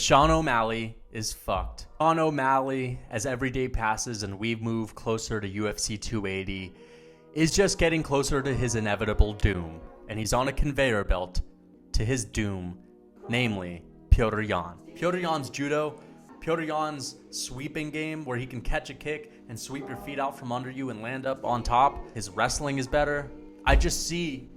Sean O'Malley is fucked. Sean O'Malley, as every day passes and we move closer to UFC 280, is just getting closer to his inevitable doom. And he's on a conveyor belt to his doom, namely Petr Yan. Petr Yan's judo, Petr Yan's sweeping game where he can catch a kick and sweep your feet out from under you and land up on top. His wrestling is better. I just see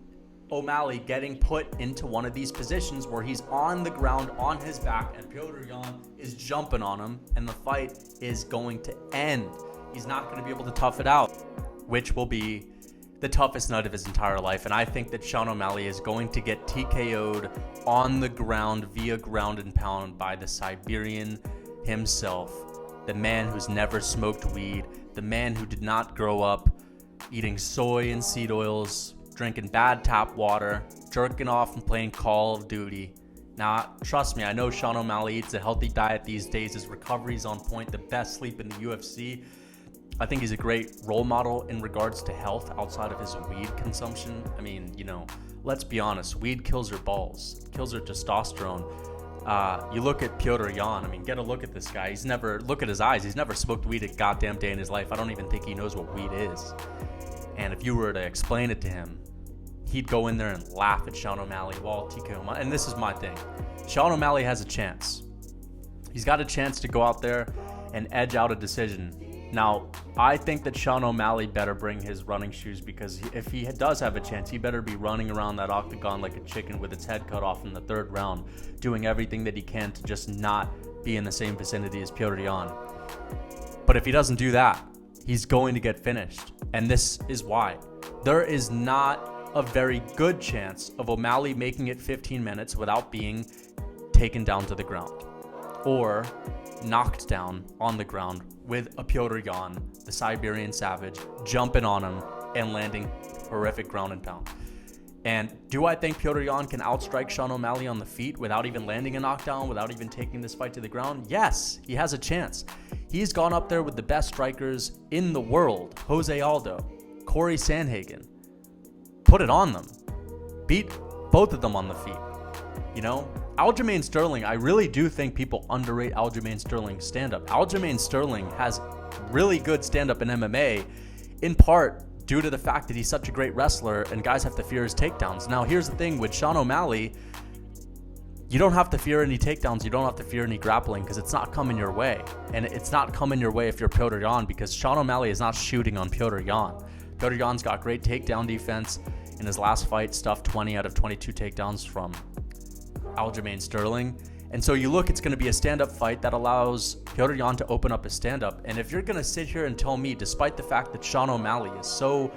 O'Malley getting put into one of these positions where he's on the ground on his back and Petr Yan is jumping on him and the fight is going to end. He's not going to be able to tough it out, which will be the toughest night of his entire life. And I think that Sean O'Malley is going to get TKO'd on the ground via ground and pound by the Siberian himself, the man who's never smoked weed, the man who did not grow up eating soy and seed oils, drinking bad tap water, jerking off and playing Call of Duty. Now, trust me, I know Sean O'Malley eats a healthy diet these days. His recovery's on point, the best sleep in the UFC. I think he's a great role model in regards to health outside of his weed consumption. I mean, let's be honest, weed kills your balls, kills your testosterone. You look at Petr Yan, get a look at this guy. Look at his eyes. He's never smoked weed a goddamn day in his life. I don't even think he knows what weed is. And if you were to explain it to him, he'd go in there and laugh at Sean O'Malley while TKO. And this is my thing. Sean O'Malley has a chance. He's got a chance to go out there and edge out a decision. Now, I think that Sean O'Malley better bring his running shoes, because if he does have a chance, he better be running around that octagon like a chicken with its head cut off in the third round, doing everything that he can to just not be in the same vicinity as Petr Yan. But if he doesn't do that, he's going to get finished. And this is why. There is not a very good chance of O'Malley making it 15 minutes without being taken down to the ground or knocked down on the ground with a Petr Yan, the Siberian savage, jumping on him and landing horrific ground and pound. And do I think Petr Yan can outstrike Sean O'Malley on the feet without even landing a knockdown, without even taking this fight to the ground? Yes, he has a chance. He's gone up there with the best strikers in the world. Jose Aldo, Corey Sandhagen. Put it on them. Beat both of them on the feet. Aljamain Sterling, I really do think people underrate Aljamain Sterling's stand-up. Aljamain Sterling has really good stand-up in MMA, in part due to the fact that he's such a great wrestler and guys have to fear his takedowns. Now, here's the thing with Sean O'Malley. You don't have to fear any takedowns. You don't have to fear any grappling because it's not coming your way. And it's not coming your way if you're Petr Yan, because Sean O'Malley is not shooting on Petr Yan. Petr Yan's got great takedown defense. In his last fight, stuffed 20 out of 22 takedowns from Aljamain Sterling. And so you look, it's going to be a stand-up fight that allows Petr Yan to open up his stand-up. And if you're going to sit here and tell me, despite the fact that Sean O'Malley is so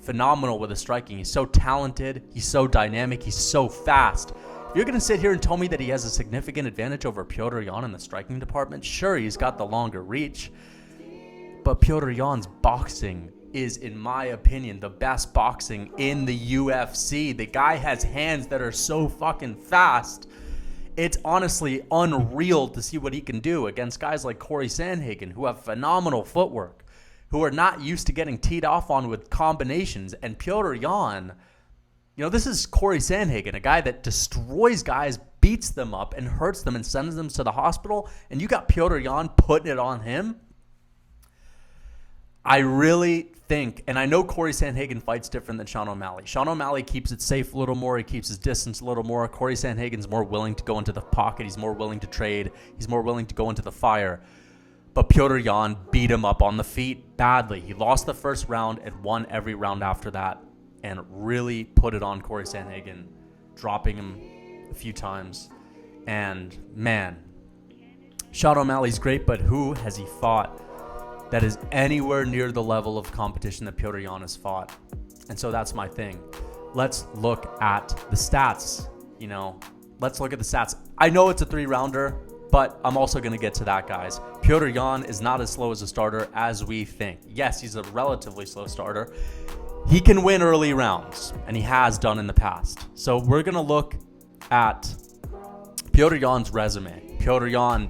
phenomenal with his striking, he's so talented, he's so dynamic, he's so fast, if you're going to sit here and tell me that he has a significant advantage over Petr Yan in the striking department, sure, he's got the longer reach, but Petr Yan's boxing is, in my opinion, the best boxing in the UFC. The guy has hands that are so fucking fast. It's honestly unreal to see what he can do against guys like Corey Sandhagen, who have phenomenal footwork, who are not used to getting teed off on with combinations. And Petr Yan, this is Corey Sandhagen, a guy that destroys guys, beats them up and hurts them and sends them to the hospital. And you got Petr Yan putting it on him. I really think, and I know Corey Sandhagen fights different than Sean O'Malley. Sean O'Malley keeps it safe a little more. He keeps his distance a little more. Corey Sandhagen's more willing to go into the pocket. He's more willing to trade. He's more willing to go into the fire. But Petr Yan beat him up on the feet badly. He lost the first round and won every round after that and really put it on Corey Sandhagen, dropping him a few times. And, man, Sean O'Malley's great, but who has he fought that is anywhere near the level of competition that Petr Yan has fought? And so that's my thing. Let's look at the stats. Let's look at the stats. I know it's a 3-rounder, but I'm also going to get to that, guys. Petr Yan is not as slow as a starter as we think. Yes, he's a relatively slow starter. He can win early rounds, and he has done in the past. So we're going to look at Petr Yan's resume. Petr Yan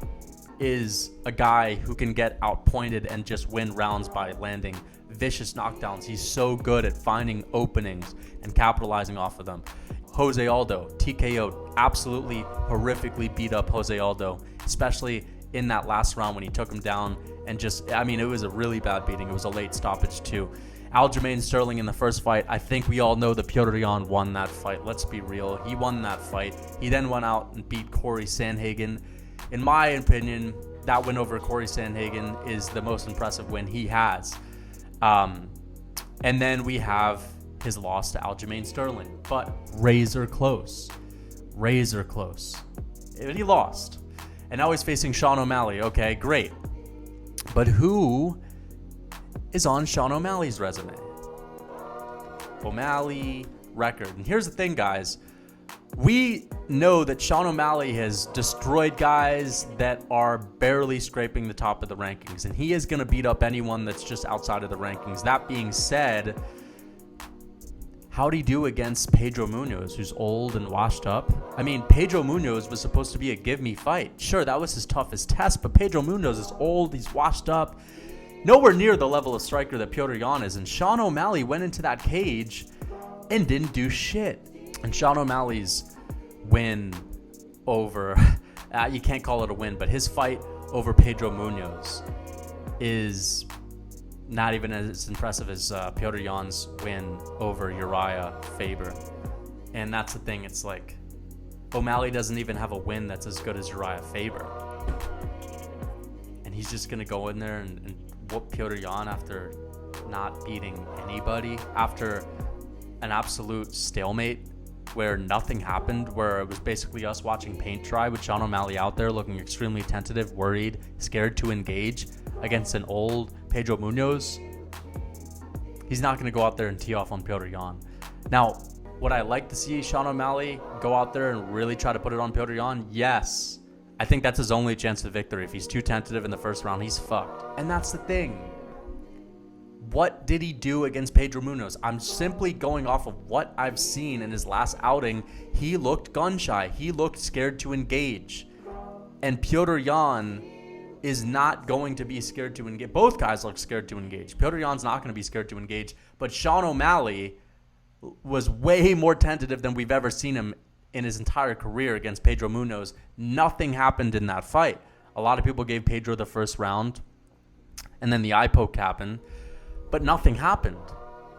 is a guy who can get outpointed and just win rounds by landing vicious knockdowns. He's so good at finding openings and capitalizing off of them. Jose Aldo, TKO'd, absolutely horrifically beat up Jose Aldo, especially in that last round when he took him down and it was a really bad beating. It was a late stoppage too. Aljamain Sterling in the first fight, I think we all know that Petr Yan won that fight. Let's be real. He won that fight. He then went out and beat Corey Sandhagen. In my opinion, that win over Corey Sandhagen is the most impressive win he has. And then we have his loss to Aljamain Sterling, but razor close. He lost. And now he's facing Sean O'Malley. Okay, great. But who is on Sean O'Malley's resume? O'Malley record. And here's the thing, guys. We know that Sean O'Malley has destroyed guys that are barely scraping the top of the rankings, and he is going to beat up anyone that's just outside of the rankings. That being said, how'd he do against Pedro Munoz, who's old and washed up? I mean, Pedro Munoz was supposed to be a give-me fight. Sure, that was his toughest test, but Pedro Munoz is old, he's washed up. Nowhere near the level of striker that Petr Yan is, and Sean O'Malley went into that cage and didn't do shit. And Sean O'Malley's win over, you can't call it a win, but his fight over Pedro Munoz is not even as impressive as Petr Yan's win over Uriah Faber. And that's the thing, it's like O'Malley doesn't even have a win that's as good as Uriah Faber. And he's just going to go in there and whoop Petr Yan after not beating anybody, after an absolute stalemate where nothing happened, where it was basically us watching paint dry with Sean O'Malley out there looking extremely tentative, worried, scared to engage against an old Pedro Munoz. He's not going to go out there and tee off on Petr Yan. Now, would I like to see Sean O'Malley go out there and really try to put it on Petr Yan? Yes. I think that's his only chance of victory. If he's too tentative in the first round, he's fucked. And that's the thing. What did he do against Pedro Munoz? I'm simply going off of what I've seen in his last outing. He looked gun-shy. He looked scared to engage. And Petr Yan is not going to be scared to engage. Both guys look scared to engage. Petr Yan's not going to be scared to engage. But Sean O'Malley was way more tentative than we've ever seen him in his entire career against Pedro Munoz. Nothing happened in that fight. A lot of people gave Pedro the first round, and then the eye poke happened, but nothing happened.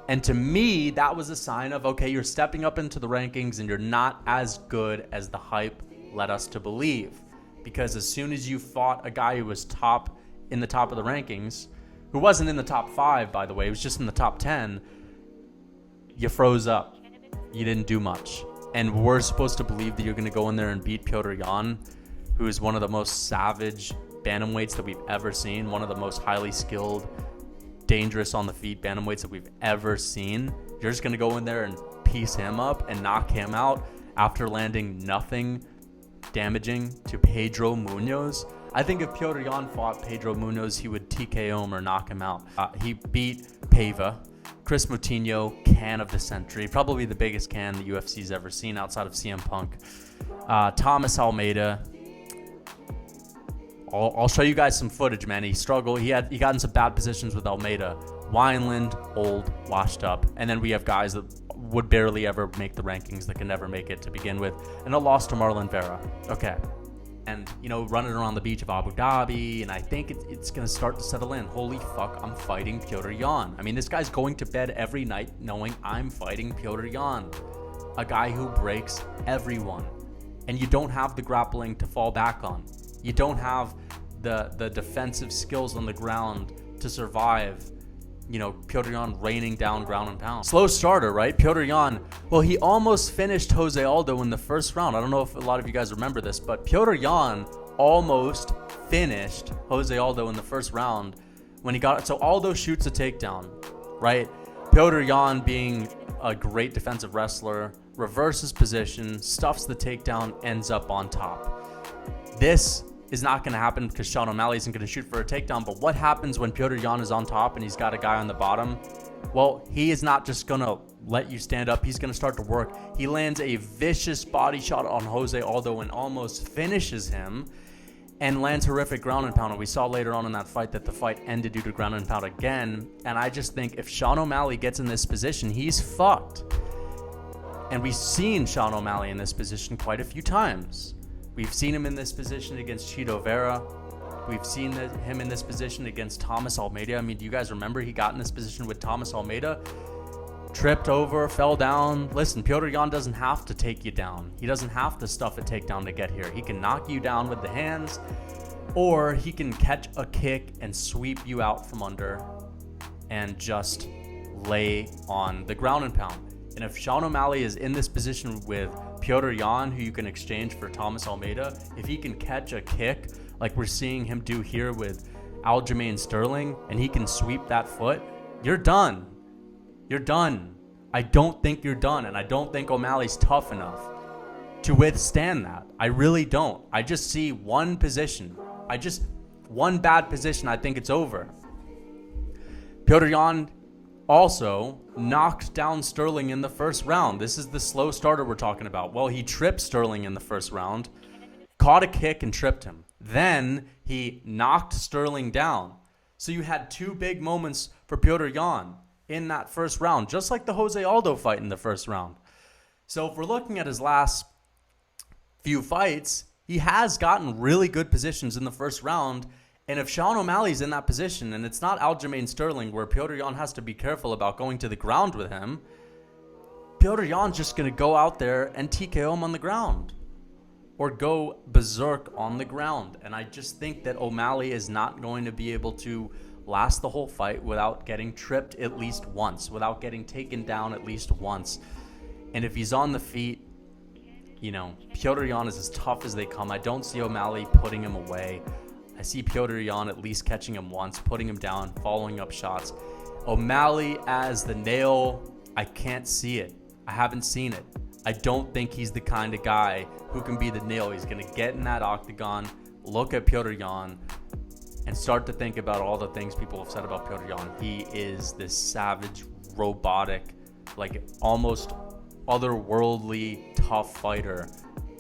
And to me, that was a sign of, okay, you're stepping up into the rankings and you're not as good as the hype led us to believe. Because as soon as you fought a guy who was in the top of the rankings, who wasn't in the top 5, by the way, he was just in the top 10, you froze up. You didn't do much. And we're supposed to believe that you're going to go in there and beat Petr Yan, who is one of the most savage bantamweights that we've ever seen, one of the most highly skilled, dangerous on the feet bantamweights that we've ever seen. You're just going to go in there and piece him up and knock him out after landing nothing damaging to Pedro Munoz. I think if Petr Yan fought Pedro Munoz, he would TKO him or knock him out. He beat Paiva. Chris Moutinho, can of the century, probably the biggest can the UFC's ever seen outside of CM Punk. Thomas Almeida. I'll show you guys some footage, man. He struggled. He got in some bad positions with Almeida. Wineland, old, washed up. And then we have guys that would barely ever make the rankings, that can never make it to begin with. And a loss to Marlon Vera. Okay. And, running around the beach of Abu Dhabi, and I think it's going to start to settle in. Holy fuck, I'm fighting Petr Yan. I mean, this guy's going to bed every night knowing I'm fighting Petr Yan, a guy who breaks everyone. And you don't have the grappling to fall back on. You don't have the defensive skills on the ground to survive, Petr Yan raining down ground and pound. Slow starter, right? Petr Yan, well, he almost finished Jose Aldo in the first round. I don't know if a lot of you guys remember this, but Petr Yan almost finished Jose Aldo in the first round when he got it. So Aldo shoots a takedown, right? Petr Yan, being a great defensive wrestler, reverses position, stuffs the takedown, ends up on top. This is not going to happen because Sean O'Malley isn't going to shoot for a takedown. But what happens when Petr Yan is on top and he's got a guy on the bottom? Well, he is not just going to let you stand up. He's going to start to work. He lands a vicious body shot on Jose Aldo and almost finishes him, and lands horrific ground and pound. And we saw later on in that fight that the fight ended due to ground and pound again. And I just think if Sean O'Malley gets in this position, he's fucked. And we've seen Sean O'Malley in this position quite a few times. We've seen him in this position against Chito Vera. We've seen him in this position against Thomas Almeida. I mean, do you guys remember he got in this position with Thomas Almeida? Tripped over, fell down. Listen, Petr Yan doesn't have to take you down. He doesn't have to stuff a takedown to get here. He can knock you down with the hands, or he can catch a kick and sweep you out from under and just lay on the ground and pound. And if Sean O'Malley is in this position with Petr Yan, who you can exchange for Thomas Almeida, if he can catch a kick like we're seeing him do here with Aljamain Sterling, and he can sweep that foot, you're done. You're done. I don't think you're done, and I don't think O'Malley's tough enough to withstand that. I really don't. I just see one position. One bad position, I think it's over. Petr Yan also knocked down Sterling in the first round. This is the slow starter we're talking about. Well, he tripped Sterling in the first round, caught a kick and tripped him. Then he knocked Sterling down. So you had two big moments for Petr Yan in that first round, just like the Jose Aldo fight in the first round. So if we're looking at his last few fights, he has gotten really good positions in the first round. And if Sean O'Malley's in that position, and it's not Aljamain Sterling where Petr Yan has to be careful about going to the ground with him, Petr Yan's just going to go out there and TKO him on the ground or go berserk on the ground. And I just think that O'Malley is not going to be able to last the whole fight without getting tripped at least once, without getting taken down at least once. And if he's on the feet, Petr Yan is as tough as they come. I don't see O'Malley putting him away. I see Petr Yan at least catching him once, putting him down, following up shots. O'Malley as the nail, I can't see it. I haven't seen it. I don't think he's the kind of guy who can be the nail. He's going to get in that octagon, look at Petr Yan, and start to think about all the things people have said about Petr Yan. He is this savage, robotic, like almost otherworldly tough fighter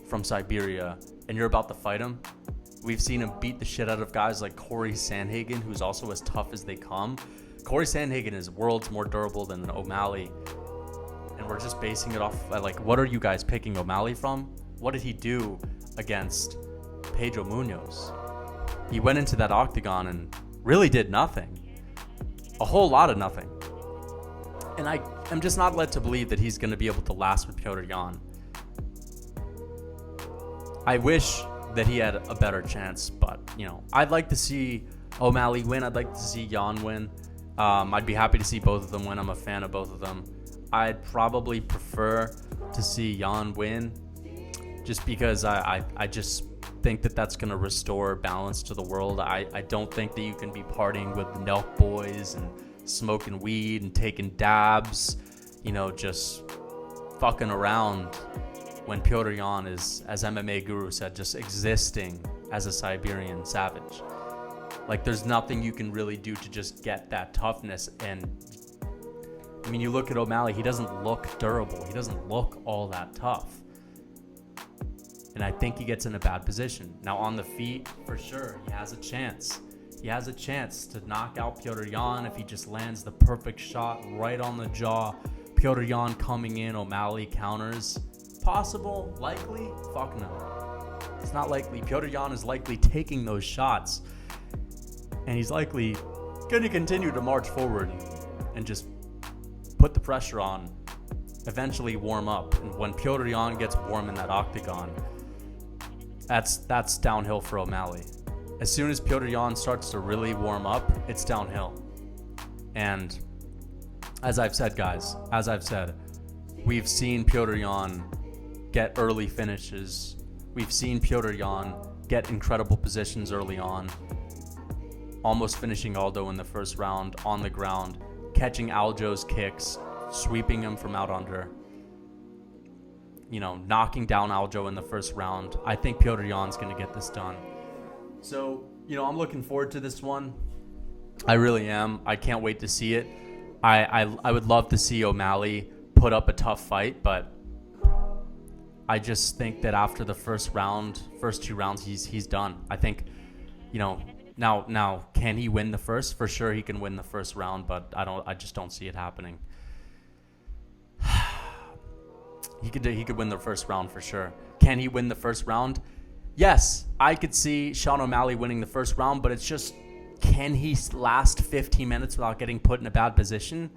from Siberia, and you're about to fight him. We've seen him beat the shit out of guys like Corey Sandhagen, who's also as tough as they come. Corey Sandhagen is worlds more durable than O'Malley, and we're just basing it off like, what are you guys picking O'Malley from? What did he do against Pedro Munoz? He went into that octagon and really did nothing. A whole lot of nothing. And I'm just not led to believe that he's going to be able to last with Petr Yan. I wish that he had a better chance, but, I'd like to see O'Malley win. I'd like to see Yan win. I'd be happy to see both of them win. I'm a fan of both of them. I'd probably prefer to see Yan win just because I just think that that's going to restore balance to the world. I don't think that you can be partying with the Nelk boys and smoking weed and taking dabs, just fucking around when Petr Yan is, as MMA Guru said, just existing as a Siberian savage. Like, there's nothing you can really do to just get that toughness. And I mean, you look at O'Malley, he doesn't look durable. He doesn't look all that tough. And I think he gets in a bad position. Now, on the feet, for sure, he has a chance. He has a chance to knock out Petr Yan if he just lands the perfect shot right on the jaw. Petr Yan coming in, O'Malley counters. Possible? Likely? Fuck no. It's not likely. Petr Yan is likely taking those shots. And he's likely going to continue to march forward and just put the pressure on. Eventually warm up. And when Petr Yan gets warm in that octagon, that's downhill for O'Malley. As soon as Petr Yan starts to really warm up, it's downhill. And as I've said, guys, we've seen Petr Yan get early finishes. We've seen Petr Yan get incredible positions early on, almost finishing Aldo in the first round on the ground, catching Aljo's kicks, sweeping him from out under, knocking down Aljo in the first round. I think Petr Yan's going to get this done. So, I'm looking forward to this one. I really am. I can't wait to see it. I would love to see O'Malley put up a tough fight, but I just think that after the first two rounds, he's done. I think, now can he win the first? For sure he can win the first round, but I just don't see it happening. He could win the first round for sure. Can he win the first round? Yes, I could see Sean O'Malley winning the first round, but it's just, can he last 15 minutes without getting put in a bad position?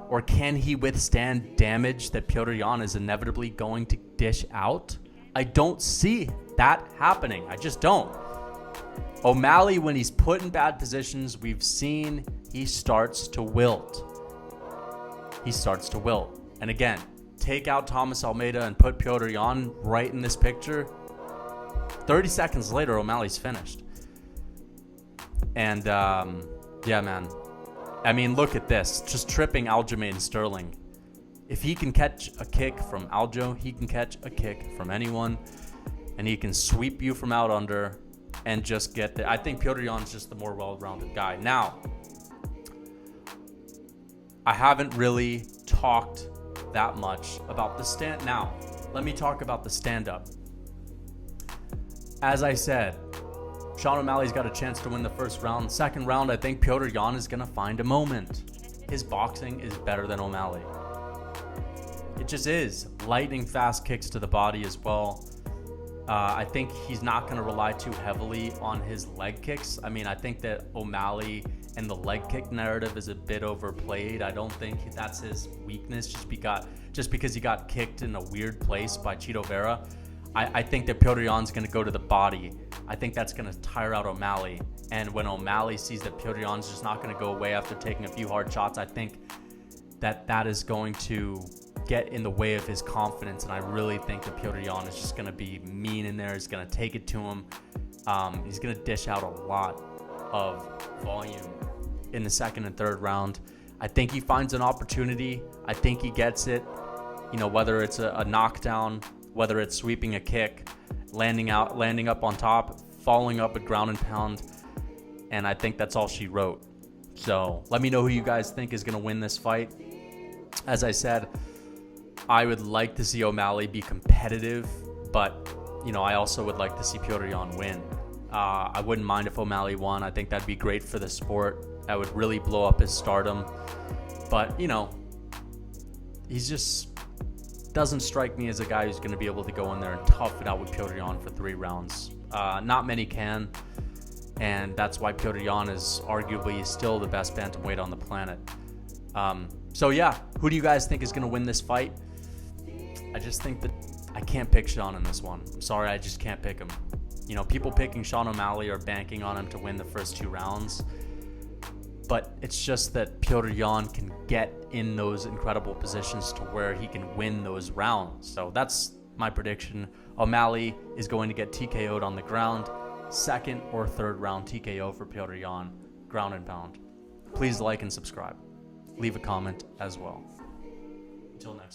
Or can he withstand damage that Petr Yan is inevitably going to dish out? I don't see that happening. I just don't. O'Malley, when he's put in bad positions, we've seen he starts to wilt. And again, take out Thomas Almeida and put Petr Yan right in this picture. 30 seconds later, O'Malley's finished. And, yeah, man. I mean, look at this. Just tripping Aljamain Sterling. If he can catch a kick from Aljo, he can catch a kick from anyone. And he can sweep you from out under and just get there. I think Petr Yan's just the more well-rounded guy. Now, I haven't really talked that much about the stand. Now, let me talk about the stand-up. As I said, Sean O'Malley's got a chance to win the first round. Second round, I think Petr Yan is going to find a moment. His boxing is better than O'Malley. It just is. Lightning fast kicks to the body as well. I think he's not going to rely too heavily on his leg kicks. I mean, I think that O'Malley and the leg kick narrative is a bit overplayed. I don't think that's his weakness just because he got kicked in a weird place by Chito Vera. I think that Petr Yan's going to go to the body. I think that's going to tire out O'Malley. And when O'Malley sees that Petr Yan's just not going to go away after taking a few hard shots, I think that is going to get in the way of his confidence. And I really think that Petr Yan is just going to be mean in there. He's going to take it to him. He's going to dish out a lot of volume in the second and third round. I think he finds an opportunity. I think he gets it. You know, whether it's a knockdown, whether it's sweeping a kick, landing up on top, following up a ground and pound. And I think that's all she wrote. So let me know who you guys think is going to win this fight. As I said, I would like to see O'Malley be competitive, but, you know, I also would like to see Petr Yan win. I wouldn't mind if O'Malley won. I think that'd be great for the sport. That would really blow up his stardom. But, you know, he's just doesn't strike me as a guy who's going to be able to go in there and tough it out with Petr Yan for 3 rounds. Not many can, and that's why Petr Yan is arguably still the best bantamweight on the planet. So yeah, who do you guys think is going to win this fight? I just think that I can't pick Sean in this one. I'm sorry, I just can't pick him. You know, people picking Sean O'Malley are banking on him to win the first 2 rounds. But it's just that Petr Yan can get in those incredible positions to where he can win those rounds. So that's my prediction. O'Malley is going to get TKO'd on the ground. Second or third round TKO for Petr Yan, ground and pound. Please like and subscribe. Leave a comment as well. Until next time.